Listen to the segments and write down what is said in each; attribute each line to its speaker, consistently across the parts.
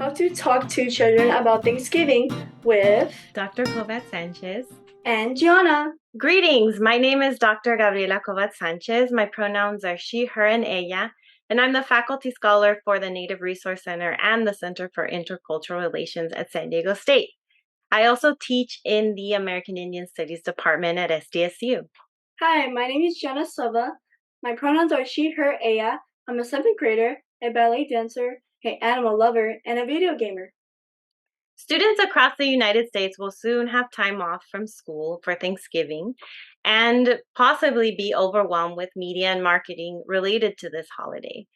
Speaker 1: How to talk to children about Thanksgiving with
Speaker 2: Dr. Kovac Sanchez.
Speaker 1: and Gianna.
Speaker 2: Greetings, my name is Dr. Gabriela Kovac Sanchez. My pronouns are she, her, and ella, and I'm the faculty scholar for the Native Resource Center and the Center for Intercultural Relations at San Diego State. I also teach in the American Indian Studies Department at SDSU.
Speaker 1: Hi, my name is Gianna Silva. My pronouns are she, her, ella. I'm a 7th grader, a ballet dancer, an animal lover, and a video gamer.
Speaker 2: Students across the United States will soon have time off from school for Thanksgiving and possibly be overwhelmed with media and marketing related to this holiday.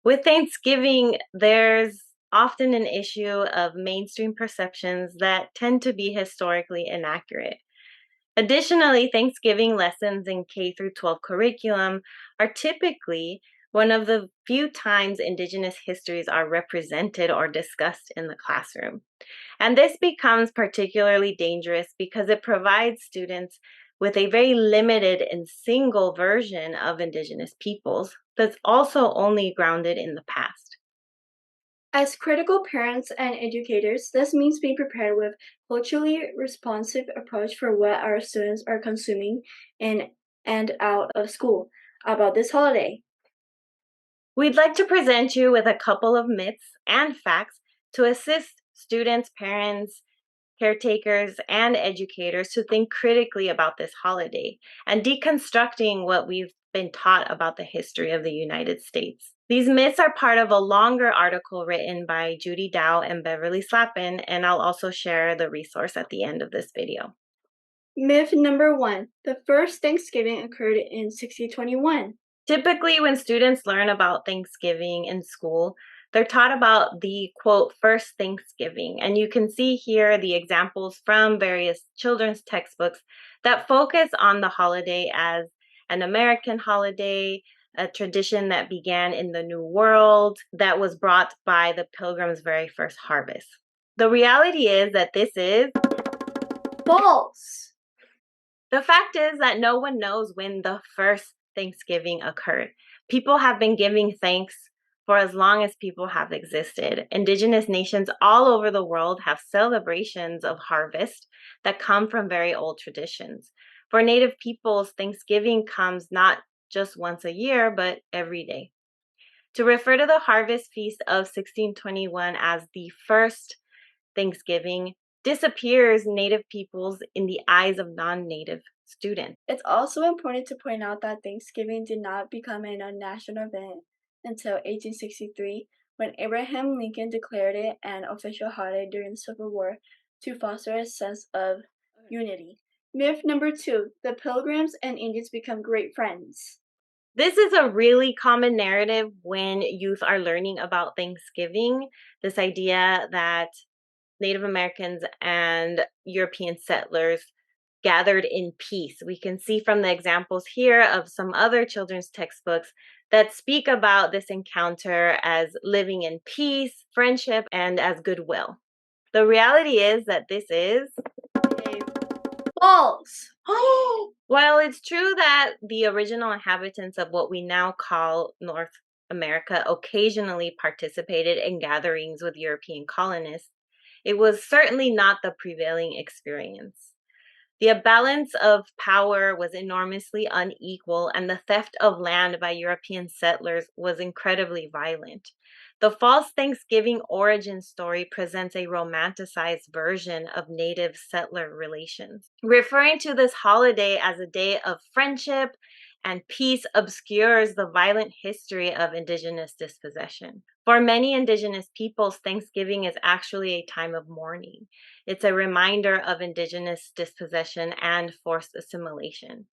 Speaker 2: With Thanksgiving, there's often an issue of mainstream perceptions that tend to be historically inaccurate. Additionally, Thanksgiving lessons in K through 12 curriculum are typically one of the few times Indigenous histories are represented or discussed in the classroom. And this becomes particularly dangerous because it provides students with a very limited and single version of Indigenous peoples that's also only grounded in the past.
Speaker 1: As critical parents and educators, this means being prepared with culturally responsive approach for what our students are consuming in and out of school about this holiday.
Speaker 2: We'd like to present you with a couple of myths and facts to assist students, parents, caretakers, and educators to think critically about this holiday and deconstructing what we've been taught about the history of the United States. These myths are part of a longer article written by Judy Dow and Beverly Slappin, and I'll also share the resource at the end of this video.
Speaker 1: Myth number 1. The first Thanksgiving occurred in 1621.
Speaker 2: Typically, when students learn about Thanksgiving in school, they're taught about the quote, first Thanksgiving. And you can see here the examples from various children's textbooks that focus on the holiday as an American holiday, a tradition that began in the New World that was brought by the Pilgrims' very first harvest. The reality is that this is
Speaker 1: false.
Speaker 2: The fact is that no one knows when the first Thanksgiving occurred. People have been giving thanks for as long as people have existed. Indigenous nations all over the world have celebrations of harvest that come from very old traditions. For Native peoples, Thanksgiving comes not just once a year, but every day. To refer to the harvest feast of 1621 as the first Thanksgiving disappears Native peoples in the eyes of non-Native students.
Speaker 1: It's also important to point out that Thanksgiving did not become a national event until 1863, when Abraham Lincoln declared it an official holiday during the Civil War to foster a sense of unity. Myth number 2. The Pilgrims and Indians become great friends.
Speaker 2: This is a really common narrative when youth are learning about Thanksgiving, this idea that Native Americans and European settlers gathered in peace. We can see from the examples here of some other children's textbooks that speak about this encounter as living in peace, friendship, and as goodwill. The reality is that this is
Speaker 1: false.
Speaker 2: While it's true that the original inhabitants of what we now call North America occasionally participated in gatherings with European colonists, it was certainly not the prevailing experience. The balance of power was enormously unequal, and the theft of land by European settlers was incredibly violent. The false Thanksgiving origin story presents a romanticized version of Native settler relations. Referring to this holiday as a day of friendship and peace obscures the violent history of Indigenous dispossession. For many Indigenous peoples, Thanksgiving is actually a time of mourning. It's a reminder of Indigenous dispossession and forced assimilation.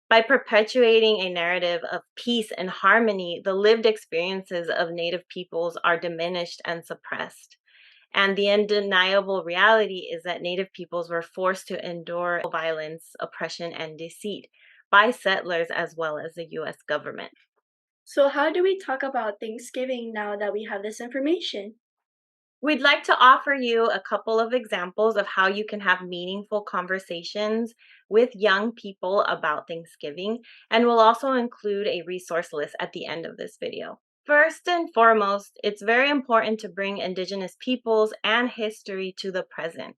Speaker 2: By perpetuating a narrative of peace and harmony, the lived experiences of Native peoples are diminished and suppressed. And the undeniable reality is that Native peoples were forced to endure violence, oppression, and deceit by settlers as well as the US government.
Speaker 1: So, how do we talk about Thanksgiving now that we have this information?
Speaker 2: We'd like to offer you a couple of examples of how you can have meaningful conversations with young people about Thanksgiving, and we'll also include a resource list at the end of this video. First and foremost, it's very important to bring Indigenous peoples and history to the present.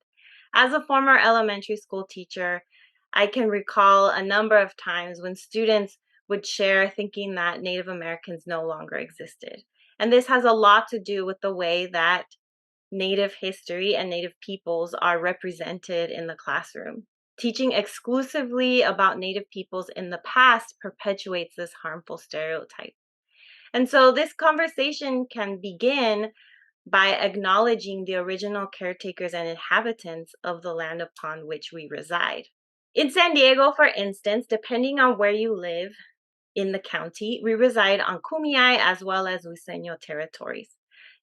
Speaker 2: As a former elementary school teacher, I can recall a number of times when students would share thinking that Native Americans no longer existed. And this has a lot to do with the way that Native history and Native peoples are represented in the classroom. Teaching exclusively about Native peoples in the past perpetuates this harmful stereotype. And so this conversation can begin by acknowledging the original caretakers and inhabitants of the land upon which we reside. In San Diego, for instance, depending on where you live in the county, we reside on Kumeyaay as well as Luiseño territories.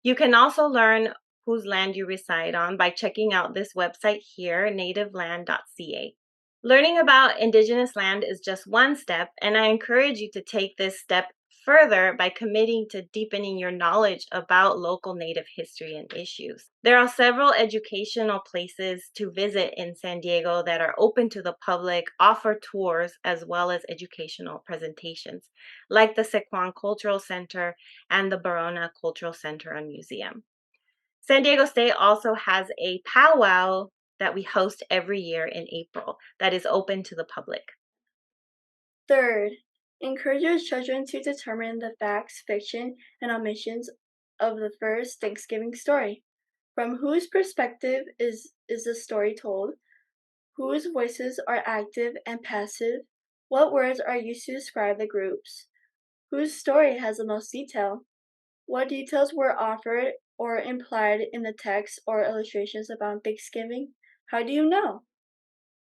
Speaker 2: You can also learn whose land you reside on by checking out this website here, nativeland.ca. Learning about Indigenous land is just one step, and I encourage you to take this step further by committing to deepening your knowledge about local Native history and issues. There are several educational places to visit in San Diego that are open to the public, offer tours, as well as educational presentations, like the Sequan Cultural Center and the Barona Cultural Center and Museum. San Diego State also has a powwow that we host every year in April that is open to the public.
Speaker 1: Third, encourage your children to determine the facts, fiction, and omissions of the first Thanksgiving story. From whose perspective is the story told? Whose voices are active and passive? What words are used to describe the groups? Whose story has the most detail? What details were offered or implied in the text or illustrations about Thanksgiving? How do you know?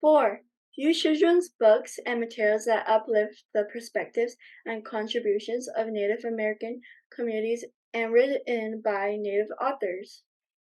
Speaker 1: 4. Use children's books and materials that uplift the perspectives and contributions of Native American communities and written by Native authors.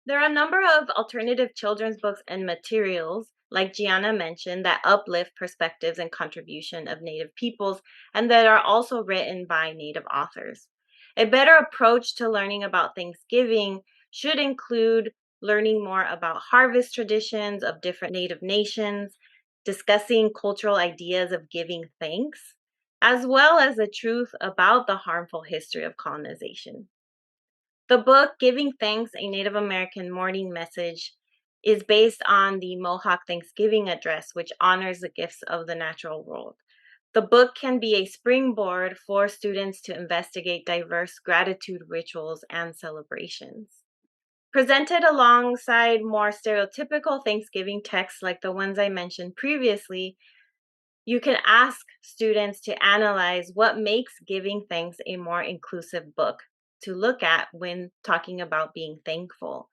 Speaker 2: There are a number of alternative children's books and materials, like Gianna mentioned, that uplift perspectives and contribution of Native peoples and that are also written by Native authors. A better approach to learning about Thanksgiving should include learning more about harvest traditions of different Native nations, discussing cultural ideas of giving thanks, as well as the truth about the harmful history of colonization. The book, Giving Thanks, a Native American Morning Message, is based on the Mohawk Thanksgiving address, which honors the gifts of the natural world. The book can be a springboard for students to investigate diverse gratitude rituals and celebrations. Presented alongside more stereotypical Thanksgiving texts like the ones I mentioned previously, you can ask students to analyze what makes Giving Thanks a more inclusive book to look at when talking about being thankful.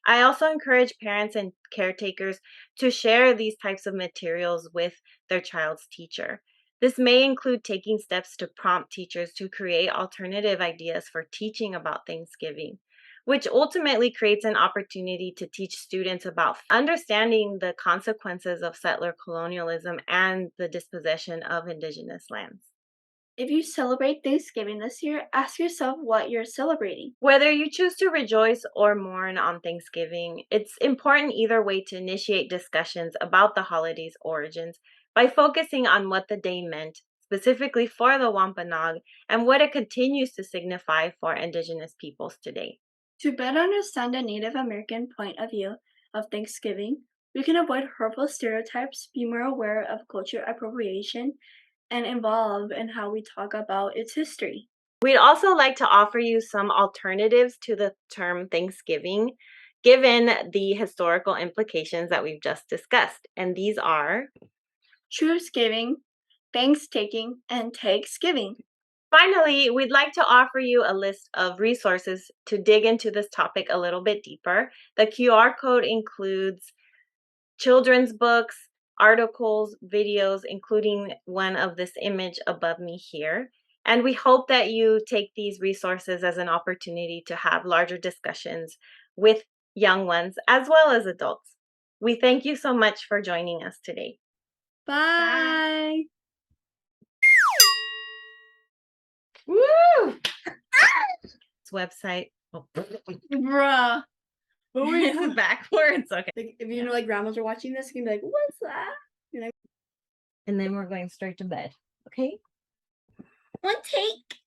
Speaker 2: I also encourage parents and caretakers to share these types of materials with their child's teacher. This may include taking steps to prompt teachers to create alternative ideas for teaching about Thanksgiving, which ultimately creates an opportunity to teach students about understanding the consequences of settler colonialism and the dispossession of Indigenous lands.
Speaker 1: If you celebrate Thanksgiving this year, ask yourself what you're celebrating.
Speaker 2: Whether you choose to rejoice or mourn on Thanksgiving, it's important either way to initiate discussions about the holiday's origins by focusing on what the day meant specifically for the Wampanoag and what it continues to signify for Indigenous peoples today.
Speaker 1: To better understand the Native American point of view of Thanksgiving, we can avoid hurtful stereotypes, be more aware of culture appropriation, and involve in how we talk about its history.
Speaker 2: We'd also like to offer you some alternatives to the term Thanksgiving, given the historical implications that we've just discussed. And these are
Speaker 1: Truthsgiving, Thanksgiving, and Takesgiving.
Speaker 2: Finally, we'd like to offer you a list of resources to dig into this topic a little bit deeper. The QR code includes children's books, articles, videos, including one of this image above me here. And we hope that you take these resources as an opportunity to have larger discussions with young ones as well as adults. We thank you so much for joining us today.
Speaker 1: Bye!
Speaker 2: Woo! This website. Oh.
Speaker 1: Bruh. What were
Speaker 2: It's
Speaker 1: you
Speaker 2: backwards. Okay.
Speaker 1: like? If you know, like grandmas are watching this, you can be like, "What's that?" You know.
Speaker 2: And then we're going straight to bed. Okay?
Speaker 1: One take.